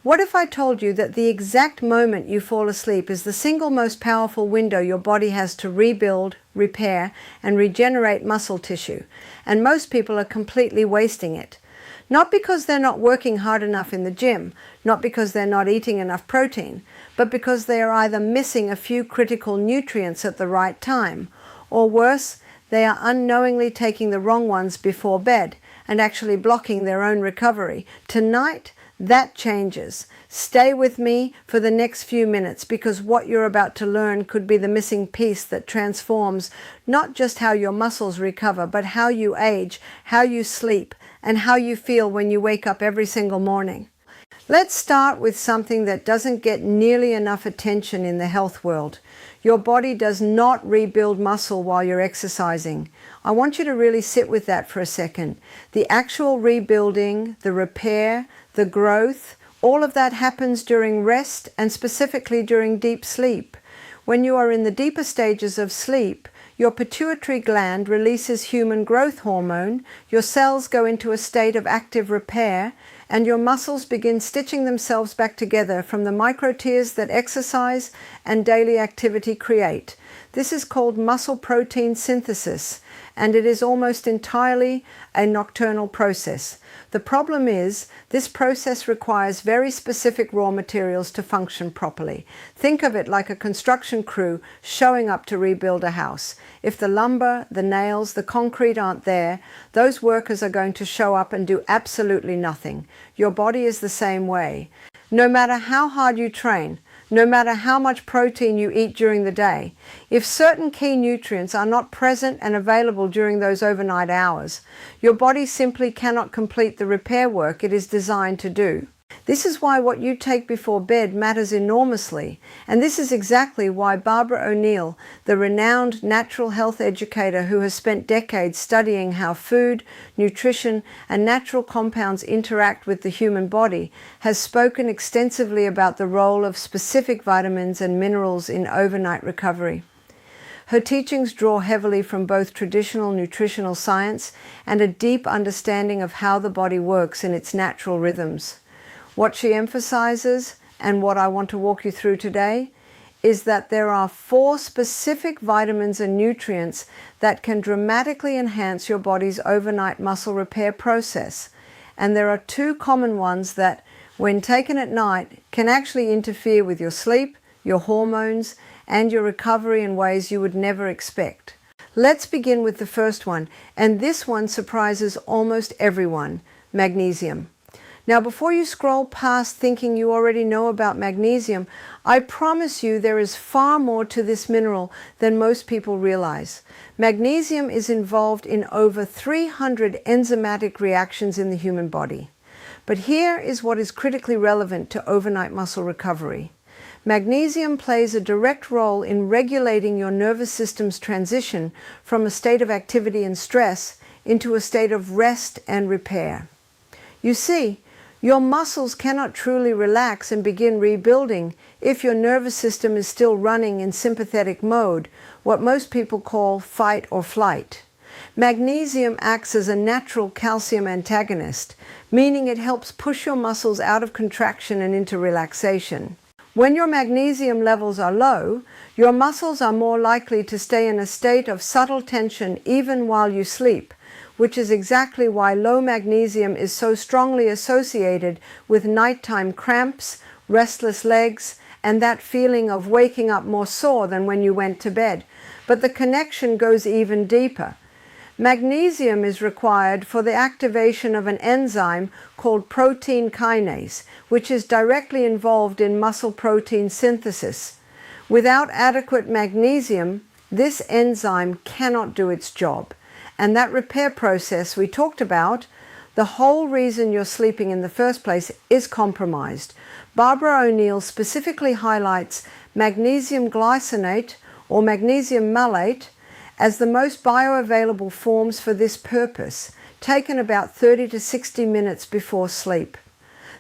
What if I told you that the exact moment you fall asleep is the single most powerful window your body has to rebuild, repair, and regenerate muscle tissue, and most people are completely wasting it? Not because they're not working hard enough in the gym, not because they're not eating enough protein, but because they are either missing a few critical nutrients at the right time, or worse, they are unknowingly taking the wrong ones before bed and actually blocking their own recovery. Tonight, that changes. Stay with me for the next few minutes, because what you're about to learn could be the missing piece that transforms not just how your muscles recover, but how you age, how you sleep, and how you feel when you wake up every single morning. Let's start with something that doesn't get nearly enough attention in the health world. Your body does not rebuild muscle while you're exercising. I want you to really sit with that for a second. The actual rebuilding, the repair, the growth, all of that happens during rest and specifically during deep sleep. When you are in the deeper stages of sleep, your pituitary gland releases human growth hormone, your cells go into a state of active repair, and your muscles begin stitching themselves back together from the micro tears that exercise and daily activity create. This is called muscle protein synthesis, and it is almost entirely a nocturnal process. The problem is, this process requires very specific raw materials to function properly. Think of it like a construction crew showing up to rebuild a house. If the lumber, the nails, the concrete aren't there, those workers are going to show up and do absolutely nothing. Your body is the same way. No matter how hard you train, no matter how much protein you eat during the day, if certain key nutrients are not present and available during those overnight hours, your body simply cannot complete the repair work it is designed to do. This is why what you take before bed matters enormously, and this is exactly why Barbara O'Neill, the renowned natural health educator who has spent decades studying how food, nutrition, and natural compounds interact with the human body, has spoken extensively about the role of specific vitamins and minerals in overnight recovery. Her teachings draw heavily from both traditional nutritional science and a deep understanding of how the body works in its natural rhythms. What she emphasizes, and what I want to walk you through today, is that there are 4 specific vitamins and nutrients that can dramatically enhance your body's overnight muscle repair process. And there are 2 common ones that, when taken at night, can actually interfere with your sleep, your hormones, and your recovery in ways you would never expect. Let's begin with the first one, and this one surprises almost everyone: magnesium. Now, before you scroll past thinking you already know about magnesium, I promise you there is far more to this mineral than most people realize. Magnesium is involved in over 300 enzymatic reactions in the human body. But here is what is critically relevant to overnight muscle recovery. Magnesium plays a direct role in regulating your nervous system's transition from a state of activity and stress into a state of rest and repair. You see, your muscles cannot truly relax and begin rebuilding if your nervous system is still running in sympathetic mode, what most people call fight or flight. Magnesium acts as a natural calcium antagonist, meaning it helps push your muscles out of contraction and into relaxation. When your magnesium levels are low, your muscles are more likely to stay in a state of subtle tension even while you sleep, which is exactly why low magnesium is so strongly associated with nighttime cramps, restless legs, and that feeling of waking up more sore than when you went to bed. But the connection goes even deeper. Magnesium is required for the activation of an enzyme called protein kinase, which is directly involved in muscle protein synthesis. Without adequate magnesium, this enzyme cannot do its job. And that repair process we talked about, the whole reason you're sleeping in the first place, is compromised. Barbara O'Neill specifically highlights magnesium glycinate or magnesium malate as the most bioavailable forms for this purpose, taken about 30 to 60 minutes before sleep.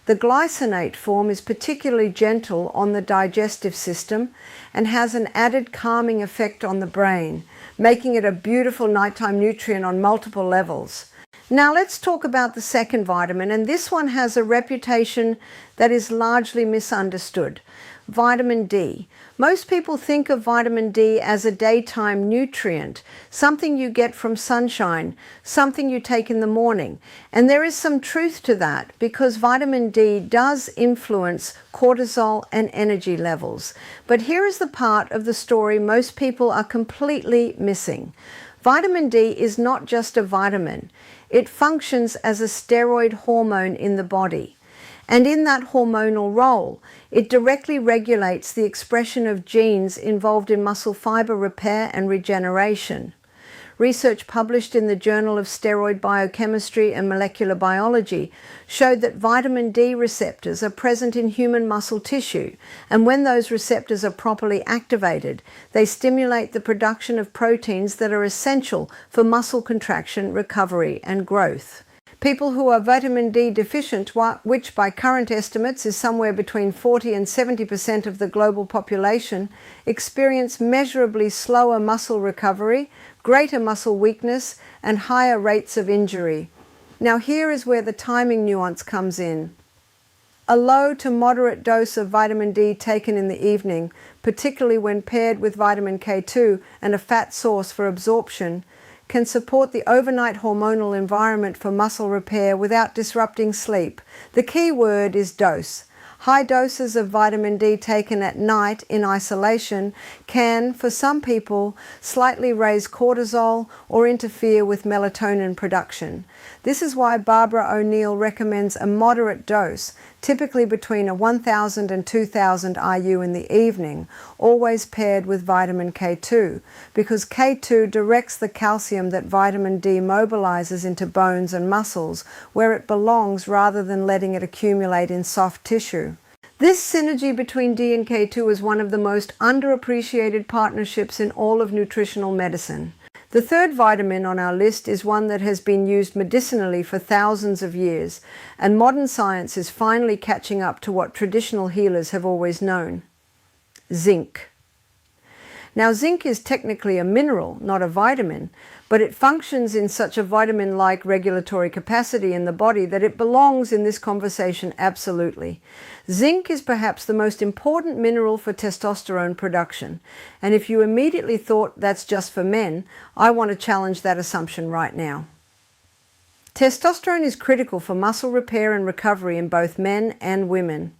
The glycinate form is particularly gentle on the digestive system and has an added calming effect on the brain, making it a beautiful nighttime nutrient on multiple levels. Now let's talk about the second vitamin, and this one has a reputation that is largely misunderstood. Vitamin D. Most people think of vitamin D as a daytime nutrient, something you get from sunshine, something you take in the morning. And there is some truth to that because vitamin D does influence cortisol and energy levels. But here is the part of the story most people are completely missing. Vitamin D is not just a vitamin. It functions as a steroid hormone in the body. And in that hormonal role, it directly regulates the expression of genes involved in muscle fiber repair and regeneration. Research published in the Journal of Steroid Biochemistry and Molecular Biology showed that vitamin D receptors are present in human muscle tissue, and when those receptors are properly activated, they stimulate the production of proteins that are essential for muscle contraction, recovery, and growth. People who are vitamin D deficient, which by current estimates is somewhere between 40 and 70% of the global population, experience measurably slower muscle recovery, greater muscle weakness, and higher rates of injury. Now here is where the timing nuance comes in. A low to moderate dose of vitamin D taken in the evening, particularly when paired with vitamin K2 and a fat source for absorption, can support the overnight hormonal environment for muscle repair without disrupting sleep. The key word is dose. High doses of vitamin D taken at night in isolation can, for some people, slightly raise cortisol or interfere with melatonin production. This is why Barbara O'Neill recommends a moderate dose, typically between a 1,000 and 2,000 IU in the evening, always paired with vitamin K2, because K2 directs the calcium that vitamin D mobilizes into bones and muscles, where it belongs rather than letting it accumulate in soft tissue. This synergy between D and K2 is one of the most underappreciated partnerships in all of nutritional medicine. The third vitamin on our list is one that has been used medicinally for thousands of years, and modern science is finally catching up to what traditional healers have always known: zinc. Now, zinc is technically a mineral, not a vitamin, but it functions in such a vitamin-like regulatory capacity in the body that it belongs in this conversation absolutely. Zinc is perhaps the most important mineral for testosterone production, and if you immediately thought that's just for men, I want to challenge that assumption right now. Testosterone is critical for muscle repair and recovery in both men and women.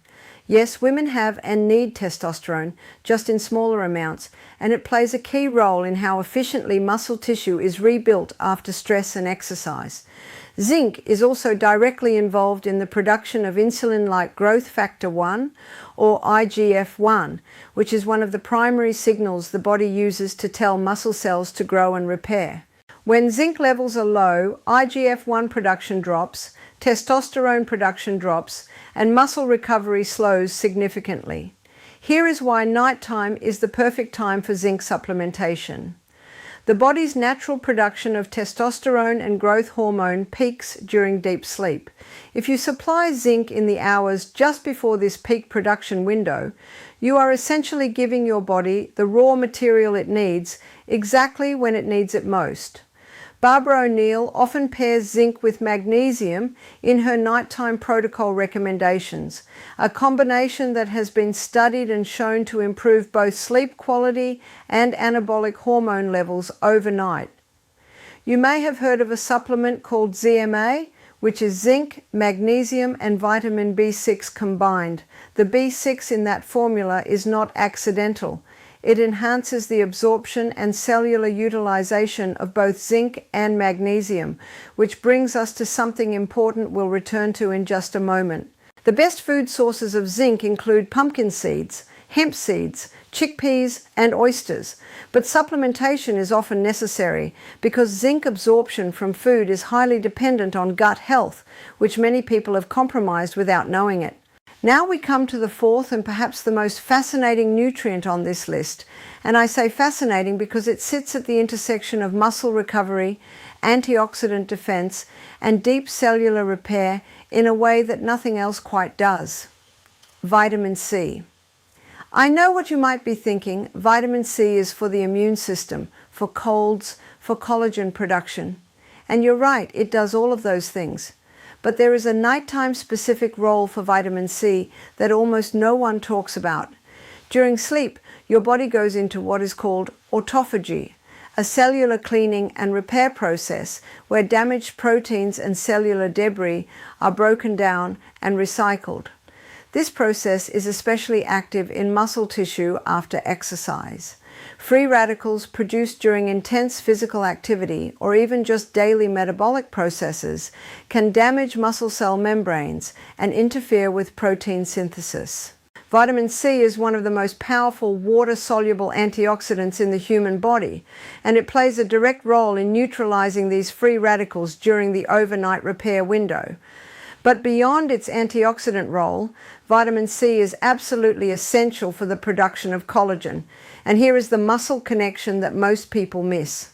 Yes, women have and need testosterone, just in smaller amounts, and it plays a key role in how efficiently muscle tissue is rebuilt after stress and exercise. Zinc is also directly involved in the production of insulin-like growth factor 1, or IGF-1, which is one of the primary signals the body uses to tell muscle cells to grow and repair. When zinc levels are low, IGF-1 production drops, testosterone production drops, and muscle recovery slows significantly. Here is why nighttime is the perfect time for zinc supplementation. The body's natural production of testosterone and growth hormone peaks during deep sleep. If you supply zinc in the hours just before this peak production window, you are essentially giving your body the raw material it needs exactly when it needs it most. Barbara O'Neill often pairs zinc with magnesium in her nighttime protocol recommendations, a combination that has been studied and shown to improve both sleep quality and anabolic hormone levels overnight. You may have heard of a supplement called ZMA, which is zinc, magnesium, and vitamin B6 combined. The B6 in that formula is not accidental. It enhances the absorption and cellular utilization of both zinc and magnesium, which brings us to something important we'll return to in just a moment. The best food sources of zinc include pumpkin seeds, hemp seeds, chickpeas, and oysters, but supplementation is often necessary because zinc absorption from food is highly dependent on gut health, which many people have compromised without knowing it. Now we come to the fourth and perhaps the most fascinating nutrient on this list, and I say fascinating because it sits at the intersection of muscle recovery, antioxidant defense, and deep cellular repair in a way that nothing else quite does: vitamin C. I know what you might be thinking. Vitamin C is for the immune system, for colds, for collagen production. And you're right, it does all of those things. But there is a nighttime specific role for vitamin C that almost no one talks about. During sleep, your body goes into what is called autophagy, a cellular cleaning and repair process where damaged proteins and cellular debris are broken down and recycled. This process is especially active in muscle tissue after exercise. Free radicals produced during intense physical activity or even just daily metabolic processes can damage muscle cell membranes and interfere with protein synthesis. Vitamin C is one of the most powerful water-soluble antioxidants in the human body, and it plays a direct role in neutralizing these free radicals during the overnight repair window. But beyond its antioxidant role, vitamin C is absolutely essential for the production of collagen, and here is the muscle connection that most people miss.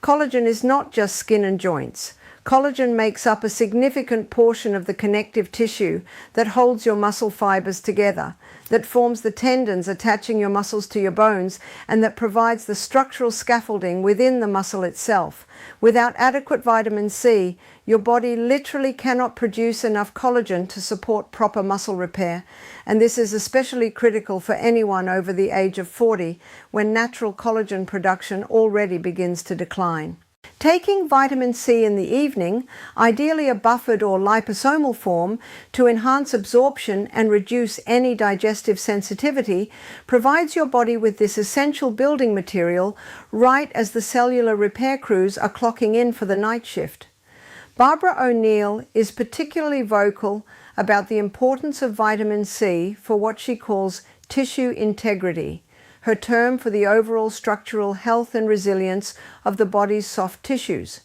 Collagen is not just skin and joints. Collagen makes up a significant portion of the connective tissue that holds your muscle fibers together, that forms the tendons attaching your muscles to your bones, and that provides the structural scaffolding within the muscle itself. Without adequate vitamin C, your body literally cannot produce enough collagen to support proper muscle repair, and this is especially critical for anyone over the age of 40, when natural collagen production already begins to decline. Taking vitamin C in the evening, ideally a buffered or liposomal form, to enhance absorption and reduce any digestive sensitivity, provides your body with this essential building material right as the cellular repair crews are clocking in for the night shift. Barbara O'Neill is particularly vocal about the importance of vitamin C for what she calls tissue integrity, her term for the overall structural health and resilience of the body's soft tissues.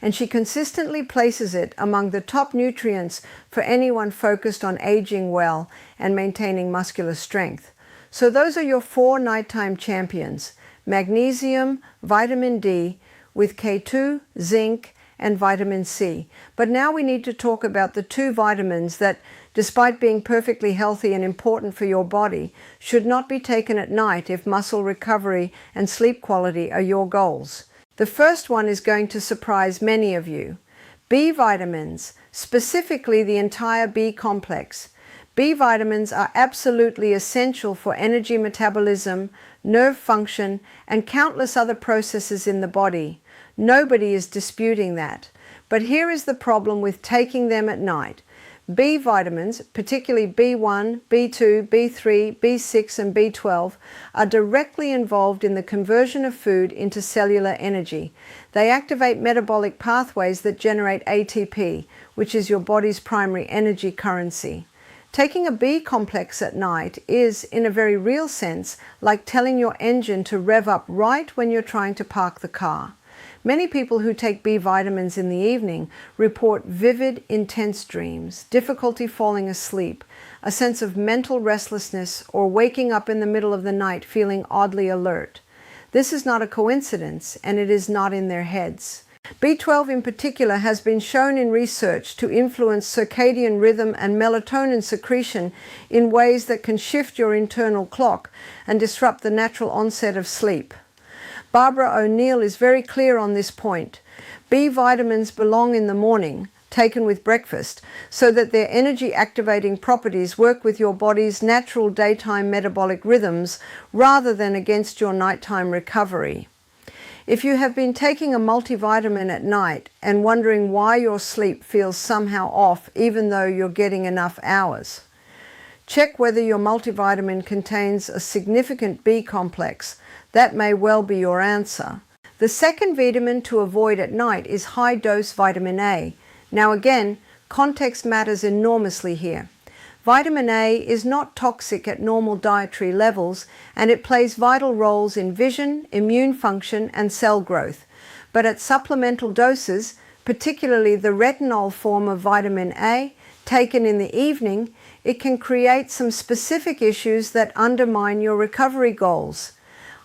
And she consistently places it among the top nutrients for anyone focused on aging well and maintaining muscular strength. So those are your 4 nighttime champions: magnesium, vitamin D, with K2, zinc, and vitamin C. But now we need to talk about the 2 vitamins that, despite being perfectly healthy and important for your body, should not be taken at night if muscle recovery and sleep quality are your goals. The first one is going to surprise many of you. B vitamins, specifically the entire B complex. B vitamins are absolutely essential for energy metabolism, nerve function, and countless other processes in the body. Nobody is disputing that. But here is the problem with taking them at night. B vitamins, particularly B1, B2, B3, B6, and B12, are directly involved in the conversion of food into cellular energy. They activate metabolic pathways that generate ATP, which is your body's primary energy currency. Taking a B complex at night is, in a very real sense, like telling your engine to rev up right when you're trying to park the car. Many people who take B vitamins in the evening report vivid, intense dreams, difficulty falling asleep, a sense of mental restlessness, or waking up in the middle of the night feeling oddly alert. This is not a coincidence, and it is not in their heads. B12 in particular has been shown in research to influence circadian rhythm and melatonin secretion in ways that can shift your internal clock and disrupt the natural onset of sleep. Barbara O'Neill is very clear on this point. B vitamins belong in the morning, taken with breakfast, so that their energy-activating properties work with your body's natural daytime metabolic rhythms rather than against your nighttime recovery. If you have been taking a multivitamin at night and wondering why your sleep feels somehow off even though you're getting enough hours, check whether your multivitamin contains a significant B complex. That may well be your answer. The second vitamin to avoid at night is high-dose vitamin A. Now again, context matters enormously here. Vitamin A is not toxic at normal dietary levels, and it plays vital roles in vision, immune function, and cell growth. But at supplemental doses, particularly the retinol form of vitamin A, taken in the evening, it can create some specific issues that undermine your recovery goals.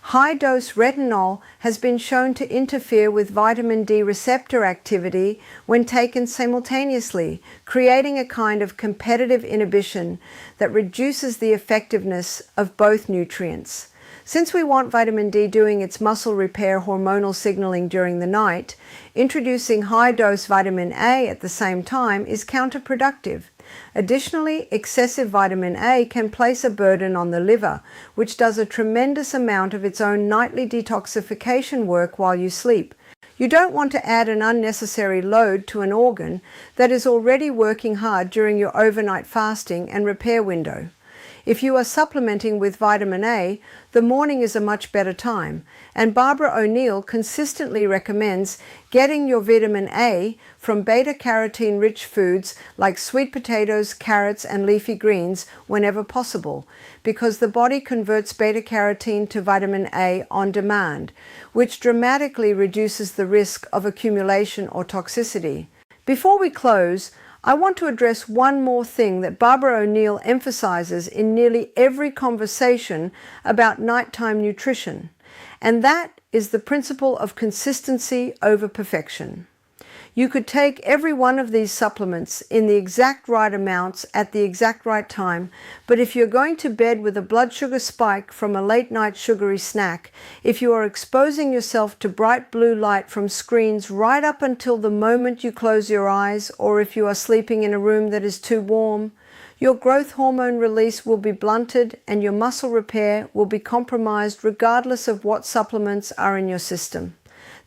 High-dose retinol has been shown to interfere with vitamin D receptor activity when taken simultaneously, creating a kind of competitive inhibition that reduces the effectiveness of both nutrients. Since we want vitamin D doing its muscle repair hormonal signaling during the night, introducing high-dose vitamin A at the same time is counterproductive. Additionally, excessive vitamin A can place a burden on the liver, which does a tremendous amount of its own nightly detoxification work while you sleep. You don't want to add an unnecessary load to an organ that is already working hard during your overnight fasting and repair window. If you are supplementing with vitamin A, the morning is a much better time, and Barbara O'Neill consistently recommends getting your vitamin A from beta-carotene-rich foods like sweet potatoes, carrots, and leafy greens whenever possible, because the body converts beta-carotene to vitamin A on demand, which dramatically reduces the risk of accumulation or toxicity. Before we close, I want to address one more thing that Barbara O'Neill emphasizes in nearly every conversation about nighttime nutrition, and that is the principle of consistency over perfection. You could take every one of these supplements in the exact right amounts at the exact right time, but if you're going to bed with a blood sugar spike from a late-night sugary snack, if you are exposing yourself to bright blue light from screens right up until the moment you close your eyes, or if you are sleeping in a room that is too warm, your growth hormone release will be blunted and your muscle repair will be compromised regardless of what supplements are in your system.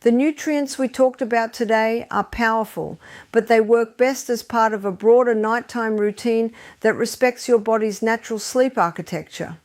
The nutrients we talked about today are powerful, but they work best as part of a broader nighttime routine that respects your body's natural sleep architecture.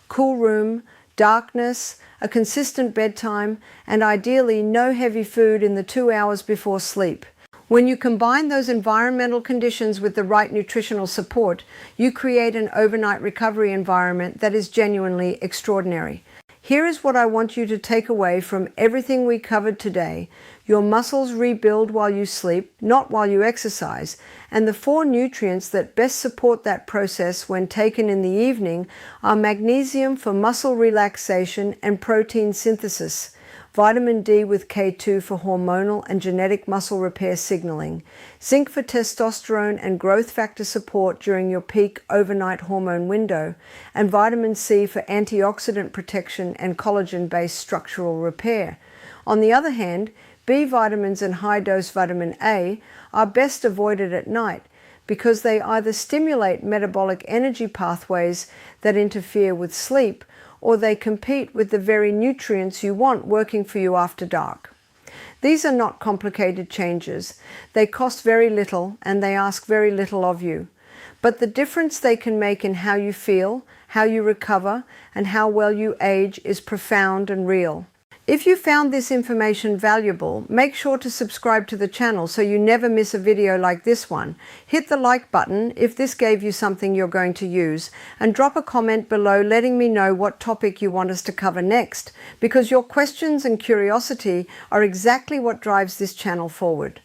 Cool room, darkness, a consistent bedtime, and ideally no heavy food in the 2 hours before sleep. When you combine those environmental conditions with the right nutritional support, you create an overnight recovery environment that is genuinely extraordinary. Here is what I want you to take away from everything we covered today. Your muscles rebuild while you sleep, not while you exercise, and the 4 nutrients that best support that process when taken in the evening are magnesium for muscle relaxation and protein synthesis, vitamin D with K2 for hormonal and genetic muscle repair signaling, zinc for testosterone and growth factor support during your peak overnight hormone window, and vitamin C for antioxidant protection and collagen-based structural repair. On the other hand, B vitamins and high-dose vitamin A are best avoided at night because they either stimulate metabolic energy pathways that interfere with sleep, or they compete with the very nutrients you want working for you after dark. These are not complicated changes. They cost very little and they ask very little of you. But the difference they can make in how you feel, how you recover, and how well you age is profound and real. If you found this information valuable, make sure to subscribe to the channel so you never miss a video like this one. Hit the like button if this gave you something you're going to use, and drop a comment below letting me know what topic you want us to cover next, because your questions and curiosity are exactly what drives this channel forward.